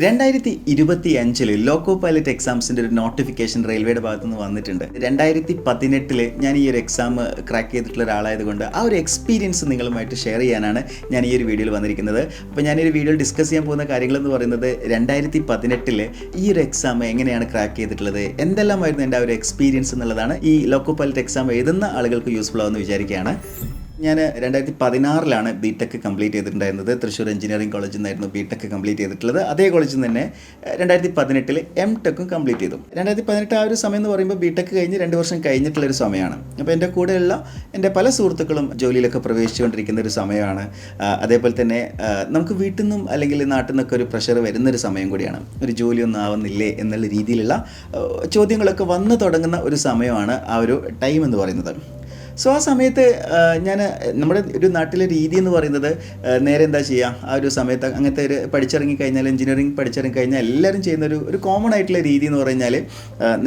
2025 loco pilot എക്സാംസിൻ്റെ ഒരു notification റെയിൽവേയുടെ ഭാഗത്തു നിന്ന് വന്നിട്ടുണ്ട്. 2018 ഞാൻ ഈ ഒരു എക്സാം ക്രാക്ക് ചെയ്തിട്ടുള്ള ഒരാളായതുകൊണ്ട് ആ ഒരു എക്സ്പീരിയൻസ് നിങ്ങളുമായിട്ട് ഷെയർ ചെയ്യാനാണ് ഞാൻ ഈ ഒരു വീഡിയോയിൽ വന്നിരിക്കുന്നത്. അപ്പോൾ ഞാൻ ഈ ഒരു വീഡിയോയിൽ ഡിസ്കസ് ചെയ്യാൻ പോകുന്ന കാര്യങ്ങളെന്ന് പറയുന്നത് 2018 ഈ ഒരു എക്സാം എങ്ങനെയാണ് ക്രാക്ക് ചെയ്തിട്ടുള്ളത്, എന്തെല്ലാമായിരുന്നു എൻ്റെ ആ ഒരു എക്സ്പീരിയൻസ് എന്നുള്ളതാണ് ഈ ലോക്കോ പൈലറ്റ് എക്സാം എഴുതുന്ന ആളുകൾക്ക് യൂസ്ഫുൾ ആവുമെന്ന് വിചാരിക്കുകയാണ്. ഞാൻ 2016 ബിടെക് കംപ്ലീറ്റ് ചെയ്തിട്ടുണ്ടായിരുന്നത്. തൃശ്ശൂർ എഞ്ചിനീയറിംഗ് കോളേജിൽ നിന്നായിരുന്നു ബിടെക് കംപ്ലീറ്റ് ചെയ്തിട്ടുള്ളത്. അതേ കോളേജിൽ നിന്ന് തന്നെ 2018 എംടെക്കും കംപ്ലീറ്റ് ചെയ്തു. 2018 ആ ഒരു സമയം എന്ന് പറയുമ്പോൾ ബിടെക് കഴിഞ്ഞ് 2 വർഷം കഴിഞ്ഞിട്ടുള്ളൊരു സമയമാണ്. അപ്പോൾ എൻ്റെ കൂടെയുള്ള എൻ്റെ പല സുഹൃത്തുക്കളും ജോലിയിലൊക്കെ പ്രവേശിച്ചുകൊണ്ടിരിക്കുന്ന ഒരു സമയമാണ്. അതേപോലെ തന്നെ നമുക്ക് വീട്ടിൽ നിന്നും അല്ലെങ്കിൽ നാട്ടിൽ നിന്നൊക്കെ ഒരു പ്രഷർ വരുന്നൊരു സമയം കൂടിയാണ്. ഒരു ജോലിയൊന്നും ആവുന്നില്ലേ എന്നുള്ള രീതിയിലുള്ള ചോദ്യങ്ങളൊക്കെ വന്നു തുടങ്ങുന്ന ഒരു സമയമാണ് ആ ഒരു ടൈം എന്ന് പറയുന്നത്. സോ ആ സമയത്ത് നമ്മുടെ ഒരു നാട്ടിലെ രീതി എന്ന് പറയുന്നത് നേരെ എന്താ ചെയ്യുക, ആ ഒരു സമയത്ത് അങ്ങനത്തെ ഒരു പഠിച്ചിറങ്ങി കഴിഞ്ഞാൽ, എഞ്ചിനീയറിംഗ് പഠിച്ചിറങ്ങി കഴിഞ്ഞാൽ എല്ലാവരും ചെയ്യുന്ന ഒരു കോമൺ ആയിട്ടുള്ള രീതി എന്ന് പറഞ്ഞാൽ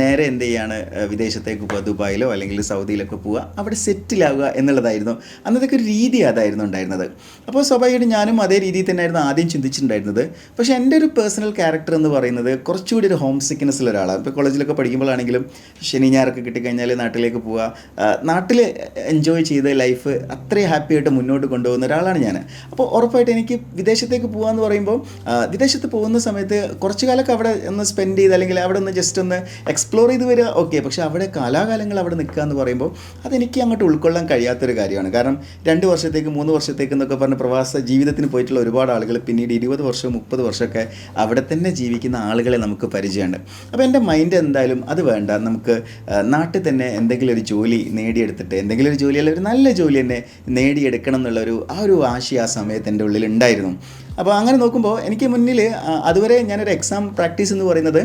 നേരെ എന്ത് ചെയ്യാണ്, വിദേശത്തേക്ക് പോവുക, ദുബായിലോ അല്ലെങ്കിൽ സൗദിയിലൊക്കെ പോവുക, അവിടെ സെറ്റിലാവുക എന്നുള്ളതായിരുന്നു അന്നത്തെ ഒരു രീതി. അതായിരുന്നു ഉണ്ടായിരുന്നത്. അപ്പോൾ സ്വാഭാവികമായിട്ടും ഞാനും അതേ രീതിയിൽ തന്നെയായിരുന്നു ആദ്യം ചിന്തിച്ചിട്ടുണ്ടായിരുന്നത്. പക്ഷേ എൻ്റെ ഒരു പേഴ്സണൽ ക്യാരക്ടർ എന്ന് പറയുന്നത് കുറച്ചുകൂടി ഒരു ഹോം സിക്നെസ്സുള്ള ഒരാളാണ്. ഇപ്പോൾ കോളേജിലൊക്കെ പഠിക്കുമ്പോഴാണെങ്കിലും ശനി ഞായറൊക്കെ കിട്ടിക്കഴിഞ്ഞാൽ നാട്ടിലേക്ക് പോവുക, നാട്ടിൽ എൻജോയ് ചെയ്ത് ലൈഫ് അത്രയും ഹാപ്പി ആയിട്ട് മുന്നോട്ട് കൊണ്ടുപോകുന്ന ഒരാളാണ് ഞാൻ. അപ്പോൾ ഉറപ്പായിട്ട് എനിക്ക് വിദേശത്തേക്ക് പോകാമെന്ന് പറയുമ്പോൾ വിദേശത്ത് പോകുന്ന സമയത്ത് കുറച്ച് കാലമൊക്കെ അവിടെ ഒന്ന് സ്പെൻഡ് ചെയ്ത് അല്ലെങ്കിൽ അവിടെ ഒന്ന് ജസ്റ്റ് ഒന്ന് എക്സ്പ്ലോർ ചെയ്ത് വരിക, ഓക്കെ. പക്ഷേ അവിടെ കാലാകാലങ്ങൾ അവിടെ നിൽക്കുക എന്ന് പറയുമ്പോൾ അതെനിക്ക് അങ്ങോട്ട് ഉൾക്കൊള്ളാൻ കഴിയാത്തൊരു കാര്യമാണ്. കാരണം 2 വർഷത്തേക്ക് 3 വർഷത്തേക്ക് എന്നൊക്കെ പറഞ്ഞ് പ്രവാസ ജീവിതത്തിന് പോയിട്ടുള്ള ഒരുപാട് ആളുകൾ പിന്നീട് 20 വർഷവും 30 വർഷമൊക്കെ അവിടെ തന്നെ ജീവിക്കുന്ന ആളുകളെ നമുക്ക് പരിചയമുണ്ട്. അപ്പോൾ എൻ്റെ മൈൻഡ് എന്തായാലും അത് വേണ്ട, നമുക്ക് നാട്ടിൽ തന്നെ എന്തെങ്കിലും ഒരു ജോലി നേടിയെടുത്തിട്ട്, എന്തെങ്കിലും ഒരു ജോലി അല്ലെങ്കിൽ ഒരു നല്ല ജോലി തന്നെ നേടിയെടുക്കണം എന്നുള്ളൊരു ആ ഒരു ആശയം ആ സമയത്ത് എൻ്റെ ഉള്ളിൽ ഉണ്ടായിരുന്നു. അപ്പോൾ അങ്ങനെ നോക്കുമ്പോൾ എനിക്ക് മുന്നിൽ അതുവരെ ഞാനൊരു എക്സാം പ്രാക്ടീസ് എന്ന് പറയുന്നത്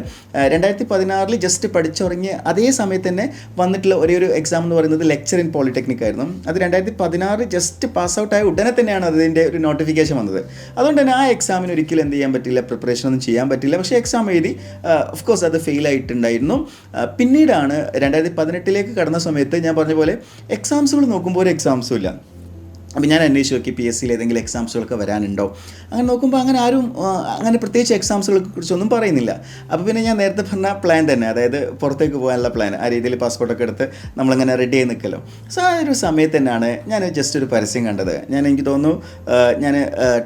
2016 ജസ്റ്റ് പഠിച്ചുറങ്ങിയ അതേ സമയത്ത് തന്നെ വന്നിട്ടുള്ള ഒരു എക്സാം എന്ന് പറയുന്നത് ലെക്ചർ ഇൻ പോളിടെക്നിക് ആയിരുന്നു. അത് 2016 ജസ്റ്റ് പാസ് ഔട്ട് ആയ ഉടനെ തന്നെയാണ് അതിൻ്റെ ഒരു നോട്ടിഫിക്കേഷൻ വന്നത്. അതുകൊണ്ട് തന്നെ ആ എക്സാമിന് ഒരിക്കലും എന്ത് ചെയ്യാൻ പറ്റില്ല, പ്രിപ്പറേഷൻ ഒന്നും ചെയ്യാൻ പറ്റില്ല. പക്ഷേ എക്സാം എഴുതി, ഓഫ് കോഴ്സ് അത് ഫെയിൽ ആയിട്ടുണ്ടായിരുന്നു. പിന്നീടാണ് 2018 കടന്ന സമയത്ത് ഞാൻ പറഞ്ഞ പോലെ എക്സാംസുകൾ നോക്കുമ്പോൾ ഒരു എക്സാംസും ഇല്ല. അപ്പോൾ ഞാൻ അന്വേഷിച്ച് നോക്കി PSCയിൽ ഏതെങ്കിലും എക്സാംസുകളൊക്കെ വരാനുണ്ടോ. അങ്ങനെ നോക്കുമ്പോൾ അങ്ങനെ പ്രത്യേകിച്ച് എക്സാംസുകളെ കുറിച്ചൊന്നും പറയുന്നില്ല. അപ്പോൾ പിന്നെ ഞാൻ നേരത്തെ പറഞ്ഞ പ്ലാൻ തന്നെ, അതായത് പുറത്തേക്ക് പോകാനുള്ള പ്ലാൻ, ആ രീതിയിൽ പാസ്പോർട്ടൊക്കെ എടുത്ത് നമ്മളിങ്ങനെ റെഡി ആയി നിൽക്കല്ലോ. സോ ആ ഒരു സമയത്ത് തന്നെയാണ് ഞാൻ ജസ്റ്റ് ഒരു പരസ്യം കണ്ടത്. എനിക്ക് തോന്നുന്നു ഞാൻ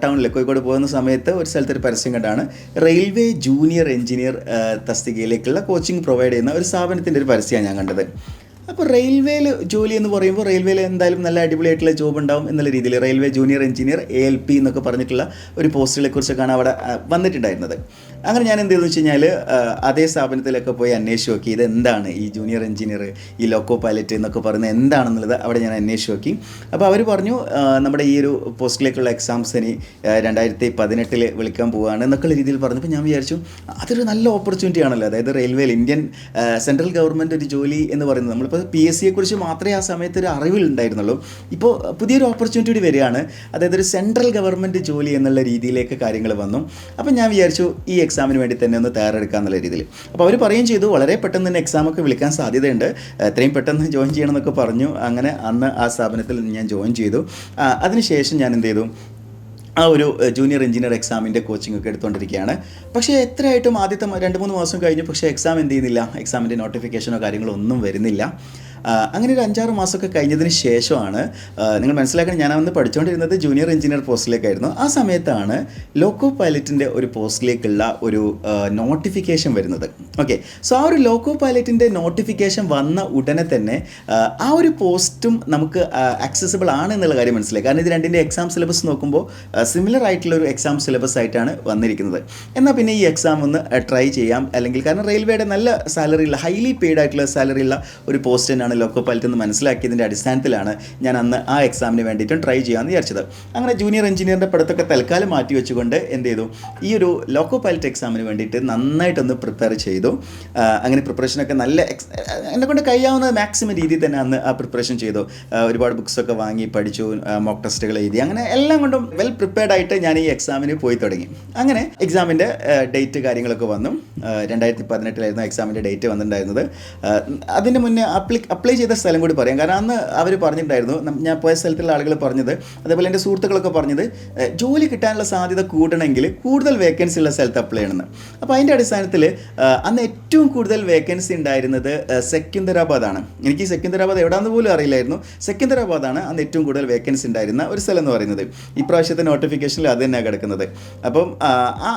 ടൗണിൽ കോഴിക്കോട് പോകുന്ന സമയത്ത് ഒരു സ്ഥലത്തൊരു പരസ്യം കണ്ടാണ് റെയിൽവേ ജൂനിയർ എഞ്ചിനീയർ തസ്തികയിലേക്കുള്ള കോച്ചിങ് പ്രൊവൈഡ് ചെയ്യുന്ന ഒരു സ്ഥാപനത്തിൻ്റെ ഒരു പരസ്യമാണ് ഞാൻ കണ്ടത്. അപ്പോൾ റെയിൽവേയിൽ ജോലി എന്ന് പറയുമ്പോൾ റെയിൽവേയിൽ എന്തായാലും നല്ല അടിപൊളിയായിട്ടുള്ള ജോബ് ഉണ്ടാവും എന്നുള്ള രീതിയിൽ റെയിൽവേ ജൂനിയർ എഞ്ചിനീയർ ALP എന്നൊക്കെ പറഞ്ഞിട്ടുള്ള ഒരു പോസ്റ്റുകളെ കുറിച്ചൊക്കെയാണ് അവിടെ വന്നിട്ടുണ്ടായിരുന്നത്. അങ്ങനെ ഞാൻ എന്ത് ചെയ്തെന്ന് വെച്ച് കഴിഞ്ഞാൽ അതേ സ്ഥാപനത്തിലൊക്കെ പോയി അന്വേഷിച്ച് നോക്കി, ഇതെന്താണ് ഈ ജൂനിയർ എഞ്ചിനീയർ, ഈ ലോക്കോ പൈലറ്റ് എന്നൊക്കെ പറയുന്നത് എന്താണെന്നുള്ളത് അവിടെ ഞാൻ അന്വേഷിച്ച് നോക്കി. അപ്പോൾ അവർ പറഞ്ഞു നമ്മുടെ ഈ ഒരു പോസ്റ്റിലേക്കുള്ള എക്സാംസ് ഇനി 2018 വിളിക്കാൻ പോവുകയാണ് എന്നൊക്കെയുള്ള രീതിയിൽ പറഞ്ഞപ്പോൾ ഞാൻ വിചാരിച്ചു അതൊരു നല്ല ഓപ്പർച്യൂണിറ്റി ആണല്ലോ. അതായത് റെയിൽവേയിൽ ഇന്ത്യൻ സെൻട്രൽ ഗവൺമെൻറ് ഒരു ജോലി എന്ന് പറയുന്നത്, നമ്മളിപ്പോൾ PSCയെ കുറിച്ച് മാത്രമേ ആ സമയത്ത് ഒരു അറിവുണ്ടായിരുന്നുള്ളൂ. ഇപ്പോൾ പുതിയൊരു ഓപ്പർച്യൂണിറ്റി വരികയാണ്, അതായത് ഒരു സെൻട്രൽ ഗവൺമെൻറ് ജോലി എന്നുള്ള രീതിയിലേക്ക് കാര്യങ്ങൾ വന്നു. അപ്പോൾ ഞാൻ വിചാരിച്ചു ഈ എക്സാമിന് വേണ്ടി തന്നെ ഒന്ന് തയ്യാറെടുക്കുക എന്നുള്ള രീതിയിൽ. അപ്പോൾ അവർ പറയുകയും ചെയ്തു വളരെ പെട്ടെന്ന് തന്നെ എക്സാമൊക്കെ വിളിക്കാൻ സാധ്യതയുണ്ട്, എത്രയും പെട്ടെന്ന് ജോയിൻ ചെയ്യണം എന്നൊക്കെ പറഞ്ഞു. അങ്ങനെ അന്ന് ആ സ്ഥാപനത്തിൽ ഞാൻ ജോയിൻ ചെയ്തു. അതിനുശേഷം ഞാൻ എന്ത് ചെയ്തു, ആ ഒരു ജൂനിയർ എഞ്ചിനീയർ എക്സാമിൻ്റെ കോച്ചിങ് ഒക്കെ എടുത്തുകൊണ്ടിരിക്കുകയാണ്. പക്ഷേ എത്രയായിട്ടും ആദ്യത്തെ 2-3 മാസം കഴിഞ്ഞു, പക്ഷേ എക്സാം എന്ത് ചെയ്യുന്നില്ല, എക്സാമിൻ്റെ നോട്ടിഫിക്കേഷനോ കാര്യങ്ങളോ ഒന്നും വരുന്നില്ല. അങ്ങനെ ഒരു 5-6 മാസമൊക്കെ കഴിഞ്ഞതിന് ശേഷമാണ് നിങ്ങൾ മനസ്സിലാക്കണം, ഞാൻ അന്ന് പഠിച്ചുകൊണ്ടിരുന്നത് ജൂനിയർ എഞ്ചിനീയർ പോസ്റ്റിലേക്കായിരുന്നു. ആ സമയത്താണ് ലോക്കോ പൈലറ്റിൻ്റെ ഒരു പോസ്റ്റിലേക്കുള്ള ഒരു നോട്ടിഫിക്കേഷൻ വരുന്നത്. ഓക്കെ, സോ ആ ഒരു ലോക്കോ പൈലറ്റിൻ്റെ നോട്ടിഫിക്കേഷൻ വന്ന ഉടനെ തന്നെ ആ ഒരു പോസ്റ്റും നമുക്ക് ആക്സസിബിൾ ആണ് എന്നുള്ള കാര്യം മനസ്സിലായി. കാരണം ഇത് രണ്ടിൻ്റെ എക്സാം സിലബസ് നോക്കുമ്പോൾ സിമിലർ ആയിട്ടുള്ളൊരു എക്സാം സിലബസ് ആയിട്ടാണ് വന്നിരിക്കുന്നത്. എന്നാൽ പിന്നെ ഈ എക്സാം ഒന്ന് ട്രൈ ചെയ്യാം, അല്ലെങ്കിൽ കാരണം റെയിൽവേയുടെ നല്ല സാലറി ഉള്ള, ഹൈലി പെയ്ഡ് ആയിട്ടുള്ള സാലറി ഉള്ള ഒരു പോസ്റ്റ് തന്നെയാണ് ലോക്കോ പൈലറ്റ് എന്ന് മനസ്സിലാക്കിയതിൻ്റെ അടിസ്ഥാനത്തിലാണ് ഞാൻ അന്ന് ആ എക്സാമിന് വേണ്ടിയിട്ടും ട്രൈ ചെയ്യാമെന്ന് വിചാരിച്ചത്. അങ്ങനെ ജൂനിയർ എഞ്ചിനീയറിൻ്റെ പഠിത്തമൊക്കെ തൽക്കാലം മാറ്റി വെച്ചുകൊണ്ട് എന്ത് ചെയ്തു, ഈ ഒരു ലോക്കോ പൈലറ്റ് എക്സാമിന് വേണ്ടിയിട്ട് നന്നായിട്ടൊന്ന് പ്രിപ്പയർ ചെയ്തു. അങ്ങനെ പ്രിപ്പറേഷനൊക്കെ നല്ല എന്നെക്കൊണ്ട് കഴിയാവുന്ന മാക്സിമം രീതിയിൽ തന്നെ അന്ന് ആ പ്രിപ്പറേഷൻ ചെയ്തു. ഒരുപാട് ബുക്സൊക്കെ വാങ്ങി പഠിച്ചു, മോക്ക് ടെസ്റ്റുകൾ എഴുതി, അങ്ങനെ എല്ലാം കൊണ്ടും വെൽ പ്രിപ്പയർഡ് ആയിട്ട് ഞാൻ ഈ എക്സാമിന് പോയി തുടങ്ങി. അങ്ങനെ എക്സാമിൻ്റെ ഡേറ്റ് കാര്യങ്ങളൊക്കെ വന്നു. 2018 എക്സാമിൻ്റെ ഡേറ്റ് വന്നിട്ടുണ്ടായിരുന്നത്. അതിന് മുന്നേ അപ്ലൈ ചെയ്ത സ്ഥലം കൂടി പറയാം. കാരണം അന്ന് അവർ പറഞ്ഞിട്ടുണ്ടായിരുന്നു, ഞാൻ പോയ സ്ഥലത്തുള്ള ആളുകൾ പറഞ്ഞത്, അതേപോലെ എൻ്റെ സുഹൃത്തുക്കളൊക്കെ പറഞ്ഞത്, ജോലി കിട്ടാനുള്ള സാധ്യത കൂടണമെങ്കിൽ കൂടുതൽ വേക്കൻസി ഉള്ള സ്ഥലത്ത് അപ്ലൈ ചെയ്യണമെന്ന്. അപ്പോൾ അതിൻ്റെ അടിസ്ഥാനത്തിൽ അന്ന് ഏറ്റവും കൂടുതൽ വേക്കൻസി ഉണ്ടായിരുന്നത് സെക്കന്ദരാബാദാണ്. എനിക്ക് സെക്കന്ദരാബാദ് എവിടെയാണെന്ന് പോലും അറിയില്ലായിരുന്നു. സെക്കന്ദരാബാദാണ് അന്ന് ഏറ്റവും കൂടുതൽ വേക്കൻസി ഉണ്ടായിരുന്ന ഒരു സ്ഥലം എന്ന് പറയുന്നത്. ഇപ്രാവശ്യത്തെ നോട്ടിഫിക്കേഷനിൽ അത് തന്നെയാണ് കിടക്കുന്നത്. അപ്പം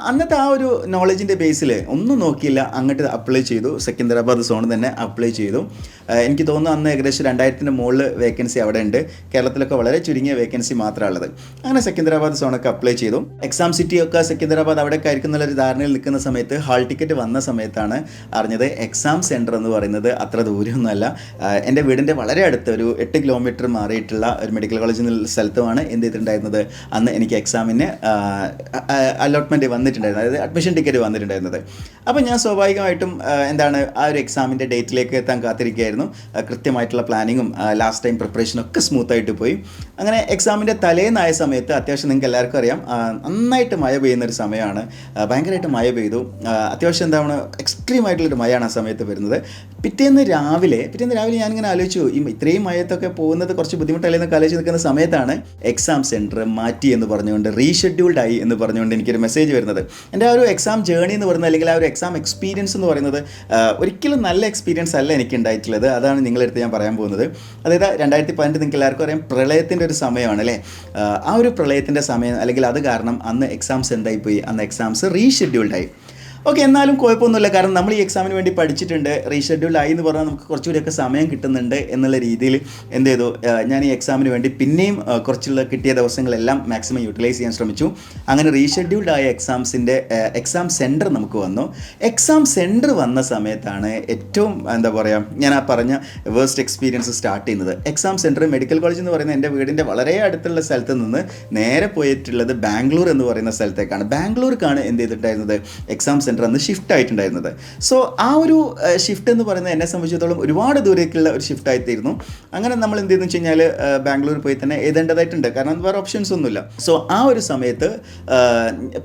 അന്നത്തെ ആ ഒരു നോളജിൻ്റെ ബേസിൽ ഒന്നും നോക്കിയില്ല, അങ്ങോട്ട് അപ്ലൈ ചെയ്തു. സെക്കന്ദരാബാദ് സോൺ തന്നെ അപ്ലൈ ചെയ്തു. എനിക്ക് തോന്നുന്നു അന്ന് ഏകദേശം 2000 മുകളിൽ വേക്കൻസി അവിടെ ഉണ്ട്. കേരളത്തിലൊക്കെ വളരെ ചുരുങ്ങിയ വേക്കൻസി മാത്രമേ ഉള്ളത്. അങ്ങനെ സെക്കന്ദരാബാദ് സോണൊക്കെ അപ്ലൈ ചെയ്തു. എക്സാം സിറ്റി ഒക്കെ സെക്കന്ദരാബാദ് അവിടെയൊക്കെ ആയിരിക്കും എന്നുള്ളൊരു ധാരണയിൽ നിൽക്കുന്ന സമയത്ത് ഹാൾ ടിക്കറ്റ് വന്ന സമയത്താണ് അറിഞ്ഞത് എക്സാം സെൻറ്റർ എന്ന് പറയുന്നത് അത്ര ദൂരമൊന്നുമല്ല. എൻ്റെ വീടിൻ്റെ വളരെ അടുത്ത് ഒരു 8 കിലോമീറ്റർ മാറിയിട്ടുള്ള ഒരു മെഡിക്കൽ കോളേജ് എന്നുള്ള സ്ഥലത്തുമാണ് എന്ത് ചെയ്തിട്ടുണ്ടായിരുന്നത്, അന്ന് എനിക്ക് എക്സാമിന് അലോട്ട്മെൻറ്റ് വന്നിട്ടുണ്ടായിരുന്നത്, അതായത് അഡ്മിഷൻ ടിക്കറ്റ് വന്നിട്ടുണ്ടായിരുന്നത്. അപ്പോൾ ഞാൻ സ്വാഭാവികമായിട്ടും ആ ഒരു എക്സാമിൻ്റെ ഡേറ്റിലേക്ക് എത്താൻ കാത്തിരിക്കുകയായിരുന്നു. കൃത്യമായിട്ടുള്ള പ്ലാനിങ്ങും ലാസ്റ്റ് ടൈം പ്രിപ്പറേഷനും ഒക്കെ സ്മൂത്തായിട്ട് പോയി. അങ്ങനെ എക്സാമിൻ്റെ തലേന്നായ സമയത്ത് അത്യാവശ്യം നിങ്ങൾക്ക് എല്ലാവർക്കും അറിയാം, നന്നായിട്ട് മഴ പെയ്യുന്നൊരു സമയമാണ്. ഭയങ്കരമായിട്ട് മഴ പെയ്തു. അത്യാവശ്യം എക്സ്ട്രീം ആയിട്ടുള്ളൊരു മഴയാണ് ആ സമയത്ത് വരുന്നത്. പിറ്റേന്ന് രാവിലെ ഞാനിങ്ങനെ ആലോചിച്ചു, ഇത്രയും മഴത്തൊക്കെ പോകുന്നത് കുറച്ച് ബുദ്ധിമുട്ടല്ലേ എന്നൊക്കെ ആലോചിച്ച് നിൽക്കുന്ന സമയത്താണ് എക്സാം സെൻറ്റർ മാറ്റി എന്ന് പറഞ്ഞുകൊണ്ട്, റീഷെഡ്യൂൾഡ് ആയി എന്ന് പറഞ്ഞുകൊണ്ട് എനിക്കൊരു മെസ്സേജ് വരുന്നത്. എൻ്റെ ആ ഒരു എക്സാം ജേർണി എന്ന് പറയുന്നത്, അല്ലെങ്കിൽ ആ ഒരു എക്സാം എക്സ്പീരിയൻസ് എന്ന് പറയുന്നത് ഒരിക്കലും നല്ല എക്സ്പീരിയൻസ് അല്ല എനിക്ക് ഉണ്ടായിട്ടുള്ളത്. അതാണ് നിങ്ങളെടുത്ത് ഞാൻ പറയാൻ പോകുന്നത്. അതായത് 2018 നിങ്ങൾക്ക് എല്ലാവർക്കും അറിയാം, പ്രളയത്തിൻ്റെ ഒരു സമയമാണ് അല്ലേ. ആ ഒരു പ്രളയത്തിൻ്റെ സമയം, അല്ലെങ്കിൽ അത് കാരണം അന്ന് എക്സാംസ് എന്തായി പോയി, അന്ന് എക്സാംസ് റീഷെഡ്യൂൾഡായി. ഓക്കെ, എന്നാലും കുഴപ്പമൊന്നുമില്ല. കാരണം നമ്മൾ ഈ എക്സാമിന് വേണ്ടി പഠിച്ചിട്ടുണ്ട്. റീഷെഡ്യൂൾ ആയി എന്ന് പറഞ്ഞാൽ നമുക്ക് കുറച്ചുകൂടിയൊക്കെ സമയം കിട്ടുന്നുണ്ട് എന്നുള്ള രീതിയിൽ എന്ത് ചെയ്തു, ഞാൻ ഈ എക്സാമിന് വേണ്ടി പിന്നെയും കുറച്ചുള്ള കിട്ടിയ ദിവസങ്ങളെല്ലാം മാക്സിമം യൂട്ടിലൈസ് ചെയ്യാൻ ശ്രമിച്ചു. അങ്ങനെ റീഷെഡ്യൂൾഡ് ആയ എക്സാം സെൻറ്റർ നമുക്ക് വന്നു. എക്സാം സെൻറ്റർ വന്ന സമയത്താണ് ഏറ്റവും ഞാൻ ആ പറഞ്ഞ വേസ്റ്റ് എക്സ്പീരിയൻസ് സ്റ്റാർട്ട് ചെയ്യുന്നത്. എക്സാം സെൻറ്റർ മെഡിക്കൽ കോളേജ് എന്ന് പറയുന്നത് എൻ്റെ വീടിൻ്റെ വളരെ അടുത്തുള്ള സ്ഥലത്ത് നിന്ന് നേരെ പോയിട്ടുള്ളത് ബാംഗ്ലൂർ എന്ന് പറയുന്ന സ്ഥലത്തേക്കാണ്. ബാംഗ്ലൂർക്കാണ് എന്ത് ചെയ്തിട്ടുണ്ടായിരുന്നത്, എക്സാം സെൻറ്റർ അന്ന് ഷിഫ്റ്റ് ആയിട്ടുണ്ടായിരുന്നത്. സോ ആ ഒരു ഷിഫ്റ്റ് എന്ന് പറയുന്നത് എന്നെ സംബന്ധിച്ചിടത്തോളം ഒരുപാട് ദൂരേക്കുള്ള ഒരു ഷിഫ്റ്റ് ആയിത്തീരുന്നു. അങ്ങനെ നമ്മൾ എന്ത് ചെയ്തെന്ന് വെച്ച് കഴിഞ്ഞാൽ ബാംഗ്ലൂർ പോയി തന്നെ എഴുതേണ്ടതായിട്ടുണ്ട്, കാരണം വേറെ ഓപ്ഷൻസ് ഒന്നുമില്ല. സോ ആ ഒരു സമയത്ത്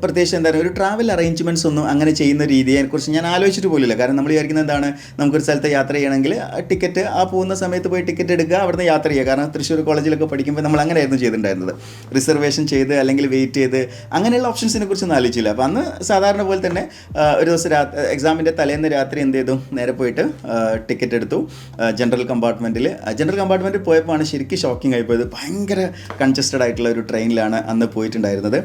പ്രത്യേകിച്ച് ഒരു ട്രാവൽ അറേഞ്ച്മെൻറ്റ്സ് ഒന്നും അങ്ങനെ ചെയ്യുന്ന രീതിയെക്കുറിച്ച് ഞാൻ ആലോചിച്ചിട്ട് പോലില്ല. കാരണം നമ്മൾ വിചാരിക്കുന്നത് നമുക്കൊരു സ്ഥലത്ത് യാത്ര ചെയ്യണമെങ്കിൽ ടിക്കറ്റ് ആ പോകുന്ന സമയത്ത് പോയി ടിക്കറ്റ് എടുക്കുക, അവിടുന്ന് യാത്ര ചെയ്യുക. കാരണം തൃശ്ശൂർ കോളേജിലൊക്കെ പഠിക്കുമ്പോൾ നമ്മൾ അങ്ങനെയായിരുന്നു ചെയ്തിട്ടുണ്ടായിരുന്നത്, റിസർവേഷൻ ചെയ്ത് അല്ലെങ്കിൽ വെയിറ്റ് ചെയ്ത് അങ്ങനെയുള്ള ഓപ്ഷൻസിനെ കുറിച്ചൊന്നും ആലോചിച്ചില്ല. അപ്പോൾ അന്ന് സാധാരണ പോലെ തന്നെ ഒരു ദിവസം എക്സാമിൻ്റെ തലേന്ന് രാത്രി എന്ത് ചെയ്തു, നേരെ പോയിട്ട് ടിക്കറ്റ് എടുത്തു. ജനറൽ കമ്പാർട്ട്മെൻറ്റിൽ പോയപ്പോഴാണ് ശരിക്കും ഷോക്കിംഗ് ആയിപ്പോയത്. ഭയങ്കര കൺജസ്റ്റഡ് ആയിട്ടുള്ള ഒരു ട്രെയിനിലാണ് അന്ന് പോയിട്ടുണ്ടായിരുന്നത്.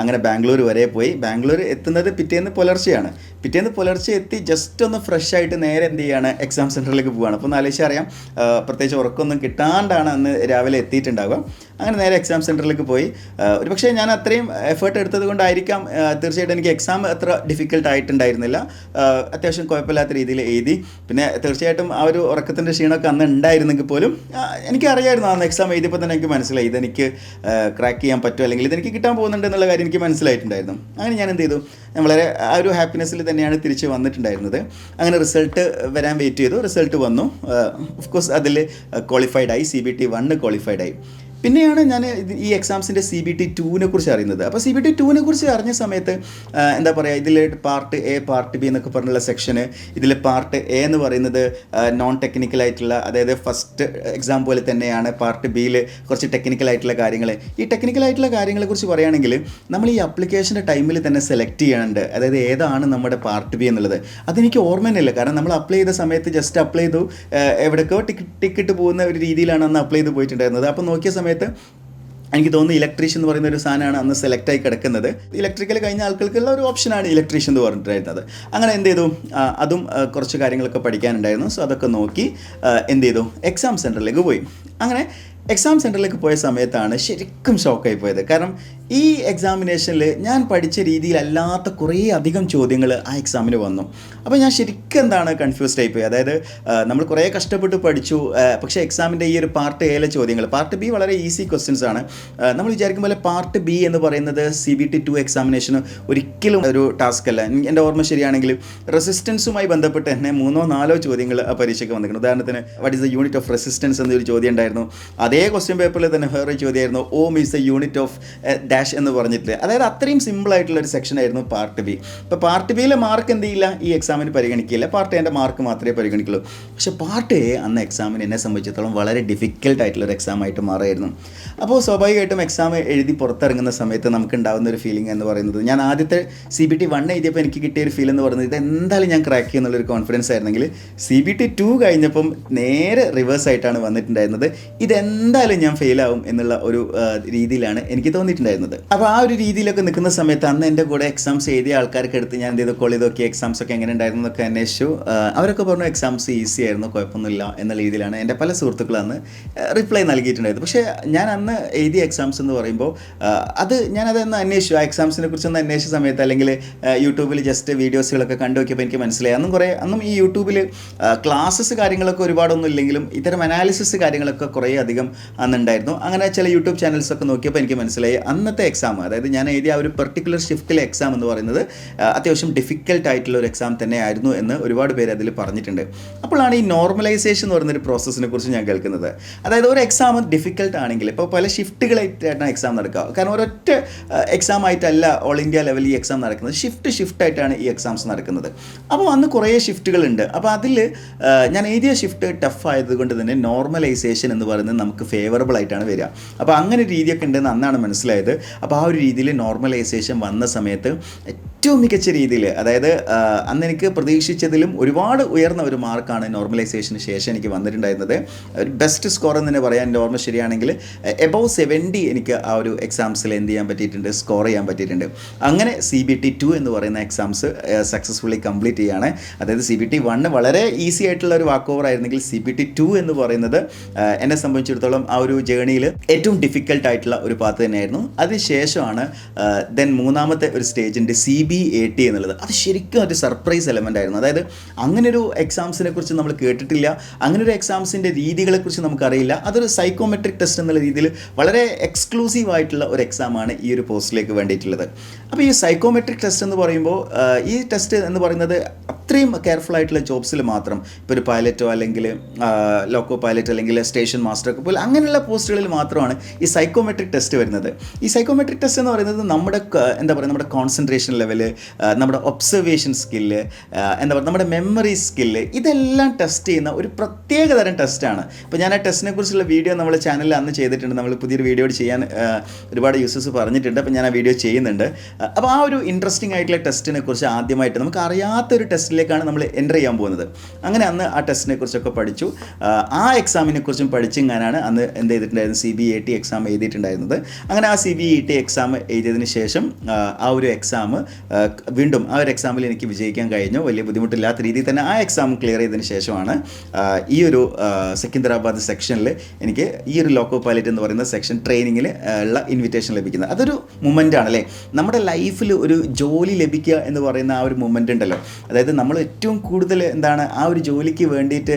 അങ്ങനെ ബാംഗ്ലൂർ വരെ പോയി. ബാംഗ്ലൂർ എത്തുന്നത് പിറ്റേന്ന് പുലർച്ചെ എത്തി ജസ്റ്റ് ഒന്ന് ഫ്രഷ് ആയിട്ട് നേരെ എന്ത് ചെയ്യാണ്, എക്സാം സെൻറ്ററിലേക്ക് പോവുകയാണ്. അപ്പോൾ ഒന്ന് ആലോചിച്ച് അറിയാം, പ്രത്യേകിച്ച് ഉറക്കമൊന്നും കിട്ടാണ്ടാണ് അന്ന് രാവിലെ എത്തിയിട്ടുണ്ടാവുക. അങ്ങനെ നേരെ എക്സാം സെൻറ്ററിലേക്ക് പോയി. ഒരു പക്ഷേ ഞാൻ അത്രയും എഫേർട്ട് എടുത്തത് കൊണ്ടായിരിക്കാം തീർച്ചയായിട്ടും എനിക്ക് എക്സാം അത്ര ഡിഫിക്കൽട്ട് ആയിട്ടുണ്ടായിരുന്നില്ല. അത്യാവശ്യം കുഴപ്പമില്ലാത്ത രീതിയിൽ എഴുതി. പിന്നെ തീർച്ചയായിട്ടും ആ ഒരു ഉറക്കത്തിൻ്റെ ക്ഷീണമൊക്കെ അന്ന് ഉണ്ടായിരുന്നെങ്കിൽ പോലും എനിക്കറിയായിരുന്നു, അന്ന് എക്സാം എഴുതിയപ്പോൾ തന്നെ എനിക്ക് മനസ്സിലായി ഇതെനിക്ക് ക്രാക്ക് ചെയ്യാൻ പറ്റും, അല്ലെങ്കിൽ ഇതെനിക്ക് കിട്ടാൻ പോകുന്നുണ്ട് എന്നുള്ള കാര്യം എനിക്ക് മനസ്സിലായിട്ടുണ്ടായിരുന്നു. അങ്ങനെ ഞാൻ എന്ത് ചെയ്തു, ഞാൻ വളരെ ആ ഒരു ഹാപ്പിനെസ്സിൽ തന്നെയാണ് തിരിച്ച് വന്നിട്ടുണ്ടായിരുന്നത്. അങ്ങനെ റിസൾട്ട് വരാൻ വെയിറ്റ് ചെയ്തു. റിസൾട്ട് വന്നു. ഓഫ് കോഴ്സ് അതിൽ ക്വാളിഫൈഡ് ആയി, CBT 1 ക്വാളിഫൈഡ് ആയി. പിന്നെയാണ് ഞാൻ ഈ എക്സാംസിൻ്റെ CBT 2 കുറിച്ച് അറിയുന്നത്. അപ്പോൾ CBT 2 കുറിച്ച് അറിഞ്ഞ സമയത്ത് ഇതിൽ പാർട്ട് എ, പാർട്ട് ബി എന്നൊക്കെ പറഞ്ഞുള്ള സെക്ഷന്. ഇതിൽ പാർട്ട് എ എന്ന് പറയുന്നത് നോൺ ടെക്നിക്കലായിട്ടുള്ള, അതായത് ഫസ്റ്റ് എക്സാം പോലെ തന്നെയാണ് പാർട്ട് ബിയിൽ കുറച്ച് ടെക്നിക്കലായിട്ടുള്ള കാര്യങ്ങൾ. ഈ ടെക്നിക്കലായിട്ടുള്ള കാര്യങ്ങളെക്കുറിച്ച് പറയുകയാണെങ്കിൽ നമ്മൾ ഈ അപ്ലിക്കേഷൻ്റെ ടൈമിൽ തന്നെ സെലക്ട് ചെയ്യാനുണ്ട്, അതായത് ഏതാണ് നമ്മുടെ പാർട്ട് ബി എന്നുള്ളത്. അതെനിക്ക് ഓർമ്മ തന്നെയില്ല. കാരണം നമ്മൾ അപ്ലൈ ചെയ്ത സമയത്ത് ജസ്റ്റ് അപ്ലൈ ചെയ്തു, എവിടേക്കോ ടിക്കറ്റ് പോകുന്ന ഒരു രീതിയിലാണ് അന്ന് അപ്ലൈ ചെയ്ത് പോയിട്ടുണ്ടായിരുന്നത്. അപ്പോൾ നോക്കിയ സമയത്ത് എനിക്ക് തോന്നുന്നു ഇലക്ട്രീഷ്യൻ എന്ന് പറയുന്ന ഒരു സാധനമാണ് അന്ന് സെലക്റ്റായി കിടക്കുന്നത്. ഇലക്ട്രിക്കൽ കഴിഞ്ഞ ആൾക്കാർക്കുള്ള ഒരു ഓപ്ഷനാണ് ഇലക്ട്രീഷ്യൻ എന്ന് പറഞ്ഞിട്ടുണ്ടായിരുന്നത്. അങ്ങനെ എന്ത് ചെയ്തു, അതും കുറച്ച് കാര്യങ്ങളൊക്കെ പഠിക്കാനുണ്ടായിരുന്നു. സോ അതൊക്കെ നോക്കി എന്ത് ചെയ്തു, എക്സാം സെൻറ്ററിലേക്ക് പോയി. അങ്ങനെ എക്സാം സെൻറ്ററിലേക്ക് പോയ സമയത്താണ് ശരിക്കും ഷോക്കായി പോയത്. കാരണം ഈ എക്സാമിനേഷനിൽ ഞാൻ പഠിച്ച രീതിയിലല്ലാത്ത കുറേ അധികം ചോദ്യങ്ങൾ ആ എക്സാമിന് വന്നു. അപ്പോൾ ഞാൻ ശരിക്കും കൺഫ്യൂസ്ഡ് ആയിപ്പോയി. അതായത് നമ്മൾ കുറേ കഷ്ടപ്പെട്ട് പഠിച്ചു, പക്ഷേ എക്സാമിൻ്റെ ഈ ഒരു പാർട്ട് എയിലെ ചോദ്യങ്ങൾ, പാർട്ട് ബി വളരെ ഈസി ക്വസ്റ്റ്യൻസ് ആണ്. നമ്മൾ വിചാരിക്കും പോലെ പാർട്ട് ബി എന്ന് പറയുന്നത് CBT 2 എക്സാമിനേഷന് ഒരിക്കലും ഒരു ടാസ്ക് അല്ല. എൻ്റെ ഓർമ്മ ശരിയാണെങ്കിൽ റെസിസ്റ്റൻസുമായി ബന്ധപ്പെട്ട് തന്നെ 3-4 ചോദ്യങ്ങൾ ആ പരീക്ഷയ്ക്ക് വന്നിട്ടുണ്ട്. ഉദാഹരണത്തിന് what is the unit of resistance എന്നൊരു ചോദ്യം ഉണ്ടായിരുന്നു. അതേ ക്വസ്റ്റ്യൻ പേപ്പറിൽ തന്നെ വേറെ ചോദ്യമായിരുന്നു, ohm is the unit of dash എന്ന് പറഞ്ഞിട്ട്, അതായത് അത്രയും സിമ്പിളായിട്ടുള്ള ഒരു സെക്ഷൻ ആയിരുന്നു പാർട്ട് ബി. ഇപ്പോൾ പാർട്ട് ബിയിലെ മാർക്ക് എന്ത് ചെയ്യില്ല, ഈ എക്സാമിന് പരിഗണിക്കില്ല, പാർട്ട് എൻ്റെ മാർക്ക് മാത്രമേ പരിഗണിക്കുള്ളൂ. പക്ഷേ പാർട്ട് എ അന്ന് എക്സാമിന് എന്നെ സംബന്ധിച്ചിടത്തോളം വളരെ ഡിഫിക്കൽട്ട് ആയിട്ടുള്ളൊരു എക്സാം ആയിട്ട് മാറുമായിരുന്നു. അപ്പോൾ സ്വാഭാവികമായിട്ടും എക്സാം എഴുതി പുറത്തിറങ്ങുന്ന സമയത്ത് നമുക്ക് ഉണ്ടാകുന്ന ഒരു ഫീലിംഗ് എന്ന് പറയുന്നത്, ഞാൻ ആദ്യത്തെ CBT 1 എഴുതിയപ്പോൾ എനിക്ക് കിട്ടിയ ഒരു ഫീൽ എന്ന് പറയുന്നത്, ഇത് എന്തായാലും ഞാൻ ക്രാക്ക് ചെയ്യുന്നുള്ളൊരു കോൺഫിഡൻസ് ആയിരുന്നെങ്കിൽ CBT 2 കഴിഞ്ഞപ്പം നേരെ റിവേഴ്സ് ആയിട്ടാണ് വന്നിട്ടുണ്ടായിരുന്നത്. ഇതെന്തായാലും ഞാൻ ഫെയിലാവും എന്നുള്ള ഒരു രീതിയിലാണ് എനിക്ക് തോന്നിയിട്ടുണ്ടായിരുന്നത്. അപ്പോൾ ആ ഒരു രീതിയിലൊക്കെ നിൽക്കുന്ന സമയത്ത് അന്ന് എൻ്റെ കൂടെ എക്സാംസ് എഴുതിയ ആൾക്കാർക്ക് അടുത്ത് ഞാൻ എന്ത് ചെയ്തു, കോൾ ചെയ്ത് നോക്കി എക്സാംസ് ഒക്കെ എങ്ങനെ ഉണ്ടായിരുന്നു എന്നൊക്കെ അന്വേഷിച്ചു. അവരൊക്കെ പറഞ്ഞു എക്സാംസ് ഈസി ആയിരുന്നു, കുഴപ്പമൊന്നുമില്ല എന്ന രീതിയിലാണ് എൻ്റെ പല സുഹൃത്തുക്കളും അന്ന് റിപ്ലൈ നൽകിയിട്ടുണ്ടായിരുന്നു. പക്ഷേ ഞാൻ അന്ന് എഴുതിയ എക്സാംസ് എന്ന് പറയുമ്പോൾ ഞാനതൊന്ന് അന്വേഷിച്ചു, ആ എക്സാംസിനെ കുറിച്ചൊന്ന് അന്വേഷിച്ച സമയത്ത്, അല്ലെങ്കിൽ യൂട്യൂബിൽ ജസ്റ്റ് വീഡിയോസുകളൊക്കെ കണ്ടു നോക്കിയപ്പോൾ എനിക്ക് മനസ്സിലായി അന്നും ഈ യൂട്യൂബിൽ ക്ലാസ്സസ് കാര്യങ്ങളൊക്കെ ഒരുപാടൊന്നും ഇല്ലെങ്കിലും ഇത്തരം അനാലിസിസ് കാര്യങ്ങളൊക്കെ കുറേ അധികം അന്നുണ്ടായിരുന്നു. അങ്ങനെ ചില യൂട്യൂബ് ചാനൽസൊക്കെ നോക്കിയപ്പോൾ എനിക്ക് മനസ്സിലായി അന്നത്തെ എക്സാം, അതായത് ഞാൻ എഴുതിയ ആ ഒരു പെർട്ടിക്കുലർ ഷിഫ്റ്റിലെ എക്സാം എന്ന് പറയുന്നത് അത്യാവശ്യം ഡിഫിക്കൽട്ട് ആയിട്ടുള്ള ഒരു എക്സാം തന്നെ ആയിരുന്നു എന്ന് ഒരുപാട് പേര് അതിൽ പറഞ്ഞിട്ടുണ്ട്. അപ്പോഴാണ് ഈ നോർമലൈസേഷൻ എന്ന് പറയുന്നൊരു പ്രോസസ്സിനെ കുറിച്ച് ഞാൻ കേൾക്കുന്നത്. അതായത് ഒരു എക്സാം ഡിഫിക്കൽട്ട് ആണെങ്കിൽ ഇപ്പോൾ പല ഷിഫ്റ്റുകളായിട്ടാണ് എക്സാം നടക്കുക. കാരണം ഒരൊറ്റ എക്സാം ആയിട്ടല്ല ഓൾ ഇന്ത്യ ലെവലിൽ ഈ എക്സാം നടക്കുന്നത്, ഷിഫ്റ്റായിട്ടാണ് ഈ എക്സാംസ് നടക്കുന്നത്. അപ്പോൾ അന്ന് കുറേ ഷിഫ്റ്റുകളുണ്ട്. അപ്പോൾ അതിൽ ഞാൻ എഴുതിയ ഷിഫ്റ്റ് ടഫ് ആയതുകൊണ്ട് തന്നെ നോർമലൈസേഷൻ എന്ന് പറയുന്നത് നമുക്ക് ഫേവറബിൾ ആയിട്ടാണ് വരിക. അപ്പോൾ അങ്ങനെ രീതിയൊക്കെ ഉണ്ടെന്ന് അന്നാണ് മനസ്സിലായത്. അപ്പോൾ ആ ഒരു രീതിയിൽ നോർമലൈസേഷൻ വന്ന സമയത്ത് ഏറ്റവും മികച്ച രീതിയിൽ, അതായത് അന്ന് എനിക്ക് പ്രതീക്ഷിച്ചതിലും ഒരുപാട് ഉയർന്ന ഒരു മാർക്കാണ് നോർമലൈസേഷന് ശേഷം എനിക്ക് വന്നിട്ടുണ്ടായിരുന്നത്. ഒരു ബെസ്റ്റ് സ്കോർ എന്ന് തന്നെ പറയാൻ, നോർമൽ ശരിയാണെങ്കിൽ എബവ് 70 എനിക്ക് ആ ഒരു എക്സാംസിൽ എന്ത് ചെയ്യാൻ പറ്റിയിട്ടുണ്ട്, സ്കോർ ചെയ്യാൻ പറ്റിയിട്ടുണ്ട്. അങ്ങനെ CBT 2 എന്ന് പറയുന്ന എക്സാംസ് സക്സസ്ഫുള്ളി കംപ്ലീറ്റ് ചെയ്യുകയാണ്. അതായത് CBT 1 വളരെ ഈസി ആയിട്ടുള്ള ഒരു വാക്ക് ഓവർ ആയിരുന്നെങ്കിൽ CBT 2 എന്ന് പറയുന്നത് എന്നെ സംബന്ധിച്ചിടത്തോളം ആ ഒരു ജേണിയിൽ ഏറ്റവും ഡിഫിക്കൽട്ട് ആയിട്ടുള്ള ഒരു പാത്ത് തന്നെയായിരുന്നു. അതിനുശേഷമാണ് ദെൻ മൂന്നാമത്തെ ഒരു സ്റ്റേജിൻ്റെ CBAT എന്നുള്ളത്. അത് ശരിക്കും ഒരു സർപ്രൈസ് എലമെൻ്റ് ആയിരുന്നു. അതായത് അങ്ങനൊരു എക്സാംസിനെ കുറിച്ച് നമ്മൾ കേട്ടിട്ടില്ല, അങ്ങനൊരു എക്സാംസിൻ്റെ രീതികളെക്കുറിച്ച് നമുക്കറിയില്ല. അതൊരു സൈക്കോമെട്രിക് ടെസ്റ്റ് എന്നുള്ള രീതിയിൽ വളരെ എക്സ്ക്ലൂസീവ് ആയിട്ടുള്ള ഒരു എക്സാമാണ് ഈ ഒരു പോസ്റ്റിലേക്ക് വേണ്ടിയിട്ടുള്ളത്. അപ്പോൾ ഈ സൈക്കോമെട്രിക് ടെസ്റ്റ് എന്ന് പറയുമ്പോൾ ഈ ടെസ്റ്റ് എന്ന് പറയുന്നത് അത്രയും കെയർഫുൾ ആയിട്ടുള്ള ജോബ്സിൽ മാത്രം, ഇപ്പോൾ ഒരു പൈലറ്റോ അല്ലെങ്കിൽ ലോക്കോ പൈലറ്റ് അല്ലെങ്കിൽ സ്റ്റേഷൻ മാസ്റ്റർ ഒക്കെ പോലെ അങ്ങനെയുള്ള പോസ്റ്റുകളിൽ മാത്രമാണ് ഈ സൈക്കോമെട്രിക് ടെസ്റ്റ് വരുന്നത്. ഈ സൈക്കോമെട്രിക് ടെസ്റ്റ് എന്ന് പറയുന്നത് നമ്മുടെ നമ്മുടെ കോൺസെൻട്രേഷൻ ലെവല്, നമ്മുടെ ഒബ്സർവേഷൻ സ്കില്ല്, നമ്മുടെ മെമ്മറി സ്കില്ല്, ഇതെല്ലാം ടെസ്റ്റ് ചെയ്യുന്ന ഒരു പ്രത്യേക തരം ടെസ്റ്റാണ്. ഇപ്പോൾ ഞാൻ ആ ടെസ്റ്റിനെ കുറിച്ചുള്ള വീഡിയോ നമ്മുടെ ചാനലിൽ അന്ന് ചെയ്തിട്ടുണ്ട്. നമ്മൾ പുതിയൊരു വീഡിയോ ചെയ്യാൻ ഒരുപാട് യൂസേഴ്സ് പറഞ്ഞിട്ടുണ്ട്. അപ്പോൾ ഞാൻ ആ വീഡിയോ ചെയ്യുന്നുണ്ട്. അപ്പോൾ ആ ഒരു ഇൻട്രസ്റ്റിംഗ് ആയിട്ടുള്ള ടെസ്റ്റിനെ കുറിച്ച് ആദ്യമായിട്ട് നമുക്ക് അറിയാത്തൊരു ടെസ്റ്റിലേക്കാണ് നമ്മൾ എൻ്റർ ചെയ്യാൻ പോകുന്നത്. അങ്ങനെ അന്ന് ആ ടെസ്റ്റിനെ കുറിച്ചൊക്കെ പഠിച്ചു. ആ എക്സാമിനെ കുറിച്ചും പഠിച്ചിങ്ങാനാണ് അന്ന് എന്ത് ചെയ്തിട്ടുണ്ടായിരുന്നു, CBAT എക്സാം എഴുതിയിട്ടുണ്ടായിരുന്നത്. അങ്ങനെ ആ CBAT എക്സാം എഴുതിയതിന് ശേഷം ആ ഒരു എക്സാം വീണ്ടും ആ ഒരു എക്സാമിൽ എനിക്ക് വിജയിക്കാൻ കഴിഞ്ഞു. വലിയ ബുദ്ധിമുട്ടില്ലാത്ത രീതിയിൽ തന്നെ ആ എക്സാം ക്ലിയർ ചെയ്തതിന് ശേഷമാണ് ഈ ഒരു സെക്കന്ദരാബാദ് സെക്ഷനിൽ എനിക്ക് ഈ ഒരു ലോക്കോ പൈലറ്റ് എന്ന് പറയുന്ന സെക്ഷൻ ട്രെയിനിങ്ങിൽ ഉള്ള ഇൻവിറ്റേഷൻ ലഭിക്കുന്നത്. അതൊരു മൊമെൻ്റ് ആണല്ലേ, നമ്മുടെ ലൈഫിൽ ഒരു ജോലി ലഭിക്കുക എന്ന് പറയുന്ന ആ ഒരു മൊമെൻ്റ് ഉണ്ടല്ലോ. അതായത് നമ്മൾ ഏറ്റവും കൂടുതൽ ആ ഒരു ജോലിക്ക് വേണ്ടിയിട്ട്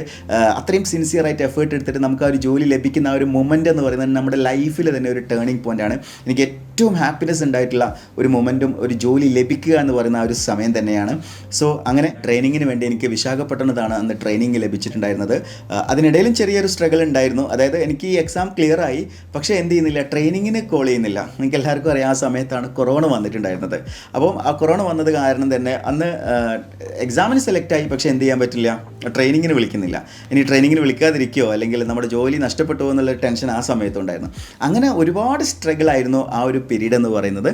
അത്രയും സിൻസിയറായിട്ട് എഫേർട്ട് എടുത്തിട്ട് നമുക്ക് ആ ഒരു ജോലി ലഭിക്കുന്ന ആ ഒരു മൊമെൻ്റ് എന്ന് പറയുന്നത് നമ്മുടെ ലൈഫിൽ തന്നെ ഒരു ടേണിംഗ് പോയിൻ്റാണ്. എനിക്ക് ഏറ്റവും ഹാപ്പിനെസ് ഉണ്ടായിട്ടുള്ള ഒരു മൊമെൻറ്റും ഒരു ജോലി ലഭിക്കുക എന്ന് പറയുന്ന ആ ഒരു സമയം തന്നെയാണ്. സോ അങ്ങനെ ട്രെയിനിങ്ങിന് വേണ്ടി എനിക്ക് വിശാഖപട്ടണത്താണ് അന്ന് ട്രെയിനിങ് ലഭിച്ചിട്ടുണ്ടായിരുന്നത്. അതിനിടയിലും ചെറിയൊരു സ്ട്രഗിൾ ഉണ്ടായിരുന്നു. അതായത് എനിക്ക് ഈ എക്സാം ക്ലിയർ ആയി, പക്ഷേ എന്ത് ചെയ്യുന്നില്ല, ട്രെയിനിങ്ങിന് കോൾ ചെയ്യുന്നില്ല. നിങ്ങൾക്ക് എല്ലാവർക്കും അറിയാം, ആ സമയത്താണ് കൊറോണ വന്നിട്ടുണ്ടായിരുന്നത്. അപ്പം ആ കൊറോണ വന്നത് കാരണം തന്നെ അന്ന് എക്സാമിന് സെലക്ട് ആയി, പക്ഷേ എന്ത് ചെയ്യാൻ പറ്റില്ല, ട്രെയിനിങ്ങിന് വിളിക്കുന്നില്ല. ഇനി ട്രെയിനിങ്ങിന് വിളിക്കാതിരിക്കുകയോ അല്ലെങ്കിൽ നമ്മുടെ ജോലി നഷ്ടപ്പെട്ടു എന്നുള്ള ടെൻഷൻ ആ സമയത്തുണ്ടായിരുന്നു. അങ്ങനെ ഒരുപാട് സ്ട്രഗിൾ ആയിരുന്നു ആ ഒരു പീരീഡ് എന്ന് പറയുന്നത്.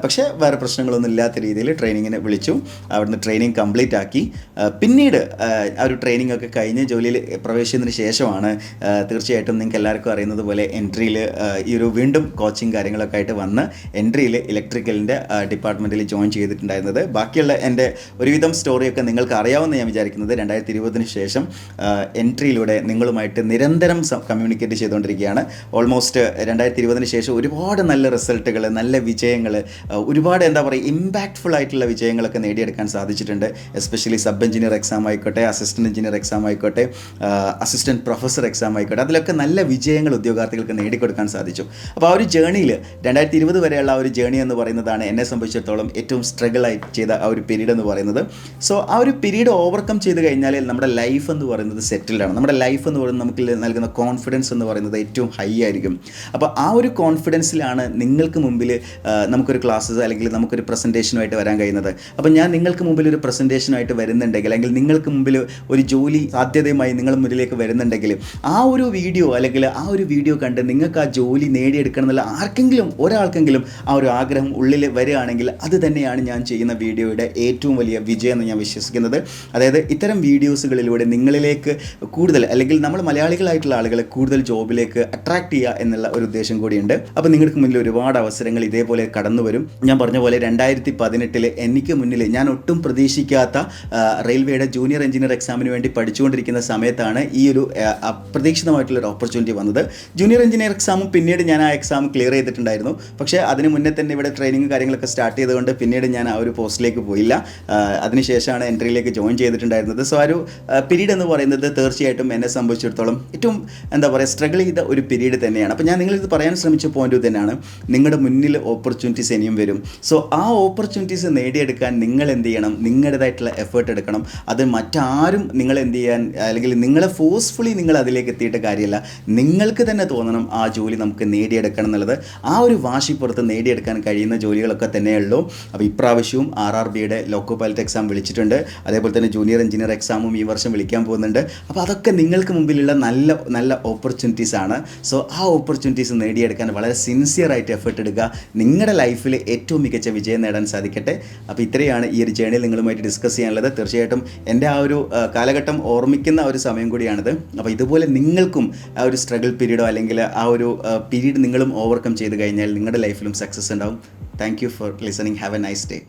പക്ഷേ വേറെ പ്രശ്നങ്ങളൊന്നും ഇല്ലാത്ത രീതിയിൽ ട്രെയിനിങ്ങിന് വിളിച്ചു. അവിടുന്ന് ട്രെയിനിങ് കംപ്ലീറ്റ് ആക്കി. പിന്നീട് ആ ഒരു ട്രെയിനിങ് ഒക്കെ കഴിഞ്ഞ് ജോലിയിൽ പ്രവേശിച്ചതിന് ശേഷമാണ് തീർച്ചയായിട്ടും നിങ്ങൾക്ക് എല്ലാവർക്കും അറിയുന്നത് പോലെ എൻട്രിയിൽ ഈ ഒരു വീണ്ടും കോച്ചിങ് കാര്യങ്ങളൊക്കെ ആയിട്ട് വന്ന് എൻട്രിയിൽ ഇലക്ട്രിക്കലിൻ്റെ ഡിപ്പാർട്ട്മെൻറ്റിൽ ജോയിൻ ചെയ്തിട്ടുണ്ടായിരുന്നത്. ബാക്കിയുള്ള എൻ്റെ ഒരുവിധം സ്റ്റോറിയൊക്കെ നിങ്ങൾക്ക് അറിയാമെന്ന് ഞാൻ വിചാരിക്കുന്നത്. 2020 ശേഷം എൻട്രിയിലൂടെ നിങ്ങളുമായിട്ട് നിരന്തരം കമ്മ്യൂണിക്കേറ്റ് ചെയ്തുകൊണ്ടിരിക്കുകയാണ്. ഓൾമോസ്റ്റ് 2020 ശേഷം ഒരുപാട് നല്ല റിസൾട്ടുകൾ, നല്ല വിജയങ്ങൾ, ഒരുപാട് ഇമ്പാക്റ്റ്ഫുൾ ആയിട്ടുള്ള വിജയങ്ങളൊക്കെ നേടിയെടുക്കാൻ സാധിച്ചിട്ടുണ്ട്. എസ്പെഷ്യലി സബ് എഞ്ചിനീയർ എക്സാം ആയിക്കോട്ടെ, അസിസ്റ്റൻറ്റ് എഞ്ചിനീയർ എക്സാം ആയിക്കോട്ടെ, അസിസ്റ്റൻറ്റ് പ്രൊഫസർ എക്സാം ആയിക്കോട്ടെ, അതിലൊക്കെ നല്ല വിജയങ്ങൾ ഉദ്യോഗാർത്ഥികൾക്ക് നേടിക്കൊടുക്കാൻ സാധിച്ചു. അപ്പോൾ ആ ഒരു ജേണിയിൽ 2020 വരെയുള്ള ആ ഒരു ജേണി എന്ന് പറയുന്നതാണ് എന്നെ സംബന്ധിച്ചിടത്തോളം ഏറ്റവും സ്ട്രഗിൾ ആയി ചെയ്ത ആ ഒരു പീരീഡ് എന്ന് പറയുന്നത്. സോ ആ ഒരു പീരീഡ് ഓവർകം ചെയ്ത് കഴിഞ്ഞാൽ നമ്മുടെ ലൈഫ് എന്ന് പറയുന്നത് സെറ്റിൽഡാണ്. നമ്മുടെ ലൈഫ് എന്ന് പറയുന്നത് നമുക്ക് നൽകുന്ന കോൺഫിഡൻസ് എന്ന് പറയുന്നത് ഏറ്റവും ഹൈ ആയിരിക്കും. അപ്പോൾ ആ ഒരു കോൺഫിഡൻസിലാണ് നിങ്ങൾക്ക് മുമ്പിൽ നമുക്കൊരു ക്ലാസ്സസ് അല്ലെങ്കിൽ നമുക്കൊരു പ്രസൻറ്റേഷനുമായിട്ട് വരാൻ കഴിയുന്നത്. അപ്പോൾ ഞാൻ നിങ്ങൾക്ക് മുമ്പിൽ ഒരു പ്രസൻറ്റേഷനുമായിട്ട് വരുന്നുണ്ടെങ്കിൽ, അല്ലെങ്കിൽ നിങ്ങൾക്ക് മുമ്പിൽ ഒരു ജോലി സാധ്യതയുമായി നിങ്ങളുടെ മുന്നിലേക്ക് വരുന്നുണ്ടെങ്കിൽ, ആ ഒരു വീഡിയോ അല്ലെങ്കിൽ ആ ഒരു വീഡിയോ കണ്ട് നിങ്ങൾക്ക് ആ ജോലി നേടിയെടുക്കണം എന്നുള്ള ആർക്കെങ്കിലും ഒരാൾക്കെങ്കിലും ആ ഒരു ആഗ്രഹം ഉള്ളിൽ വരികയാണെങ്കിൽ അത് തന്നെയാണ് ഞാൻ ചെയ്യുന്ന വീഡിയോയുടെ ഏറ്റവും വലിയ വിജയം എന്ന് ഞാൻ വിശ്വസിക്കുന്നത്. അതായത് ഇത്തരം വീഡിയോസുകളിലൂടെ നിങ്ങളിലേക്ക് കൂടുതൽ, അല്ലെങ്കിൽ നമ്മൾ മലയാളികളായിട്ടുള്ള ആളുകളെ കൂടുതൽ ജോബിലേക്ക് അട്രാക്ട് ചെയ്യുക എന്നുള്ള ഒരു ഉദ്ദേശം കൂടിയുണ്ട്. അപ്പോൾ നിങ്ങൾക്ക് മുന്നിൽ ഒരുപാട് അവസരങ്ങൾ ഇതേപോലെ കടന്നു വരും. ഞാൻ പറഞ്ഞ പോലെ 2018 എനിക്ക് മുന്നിൽ ഞാൻ ഒട്ടും പ്രതീക്ഷിക്കാത്ത റെയിൽവേയുടെ ജൂനിയർ എഞ്ചിനീയർ എക്സാമിന് വേണ്ടി പഠിച്ചുകൊണ്ടിരിക്കുന്ന സമയത്താണ് ഈ ഒരു അപ്രതീക്ഷിതമായിട്ടുള്ളൊരു ഓപ്പർച്യൂണിറ്റി വന്നത്. ജൂനിയർ എഞ്ചിനീയർ എക്സാമും പിന്നീട് ഞാൻ ആ എക്സാം ക്ലിയർ ചെയ്തിട്ടുണ്ടായിരുന്നു. പക്ഷേ അതിന് മുന്നേ തന്നെ ഇവിടെ ട്രെയിനിങ് കാര്യങ്ങളൊക്കെ സ്റ്റാർട്ട് ചെയ്തുകൊണ്ട് പിന്നീട് ഞാൻ ആ ഒരു പോസ്റ്റിലേക്ക് പോയില്ല. അതിനുശേഷമാണ് എൻട്രിയിലേക്ക് ജോയിൻ ചെയ്തിട്ടുണ്ടായിരുന്നത്. സോ ആ ഒരു പീരീഡ് എന്ന് പറയുന്നത് തീർച്ചയായിട്ടും എന്നെ സംബന്ധിച്ചിടത്തോളം ഏറ്റവും സ്ട്രഗിൾ ചെയ്ത ഒരു പീരീഡ് തന്നെയാണ്. അപ്പോൾ ഞാൻ നിങ്ങളിത് പറയാൻ ശ്രമിച്ച പോയിന്റ് തന്നെയാണ്, നിങ്ങളുടെ മുന്നിൽ ഓപ്പർച്യൂണിറ്റീസ് ഇനിയും വരും. സോ ആ ഓപ്പർച്യൂണിറ്റീസ് നേടിയെടുക്കാൻ നിങ്ങൾ എന്ത് ചെയ്യണം? നിങ്ങളുടേതായിട്ടുള്ള എഫേർട്ട് എടുക്കണം. അത് മറ്റാരും നിങ്ങൾ എന്ത് ചെയ്യാൻ, അല്ലെങ്കിൽ നിങ്ങളെ ഫോഴ്സ്ഫുള്ളി നിങ്ങൾ അതിലേക്ക് എത്തിയിട്ട് കാര്യമില്ല. നിങ്ങൾക്ക് തന്നെ തോന്നണം ആ ജോലി നമുക്ക് നേടിയെടുക്കണം എന്നുള്ളത്. ആ ഒരു വാശിപ്പുറത്ത് നേടിയെടുക്കാൻ കഴിയുന്ന ജോലികളൊക്കെ തന്നെയുള്ളൂ. അപ്പോൾ ഇപ്രാവശ്യവും RRBയുടെ ലോക്കോ പൈലറ്റ് എക്സാം വിളിച്ചിട്ടുണ്ട്. അതേപോലെ തന്നെ ജൂനിയർ എഞ്ചിനീയർ എക്സാമും ഈ വർഷം വിളിക്കാൻ പോകുന്നുണ്ട്. അപ്പോൾ അതൊക്കെ നിങ്ങൾക്ക് മുമ്പിലുള്ള നല്ല നല്ല ഓപ്പർച്യൂണിറ്റീസ് ആണ്. സോ ആ ഓപ്പർച്യൂണിറ്റീസ് നേടിയെടുക്കാൻ വളരെ സിൻസിയറായിട്ട് എഫേർട്ട് എടുക്കുക. നിങ്ങളുടെ ലൈഫിൽ ഏറ്റവും മികച്ച വിജയം നേടാൻ സാധിക്കട്ടെ. അപ്പോൾ ഇത്രയാണ് ഈ ഒരു ജേർണിയിൽ നിങ്ങളുമായിട്ട് ഡിസ്കസ് ചെയ്യാനുള്ളത്. തീർച്ചയായിട്ടും എൻ്റെ ആ ഒരു കാലഘട്ടം ഓർമ്മിക്കുന്ന ഒരു സമയം കൂടിയാണിത്. അപ്പോൾ ഇതുപോലെ നിങ്ങൾക്കും ആ ഒരു സ്ട്രഗിൾ പീരീഡോ അല്ലെങ്കിൽ ആ ഒരു പീരീഡ് നിങ്ങളും ഓവർകം ചെയ്ത് കഴിഞ്ഞാൽ നിങ്ങളുടെ ലൈഫിലും സക്സസ് ഉണ്ടാവും. Thank you for listening. Have A nice day.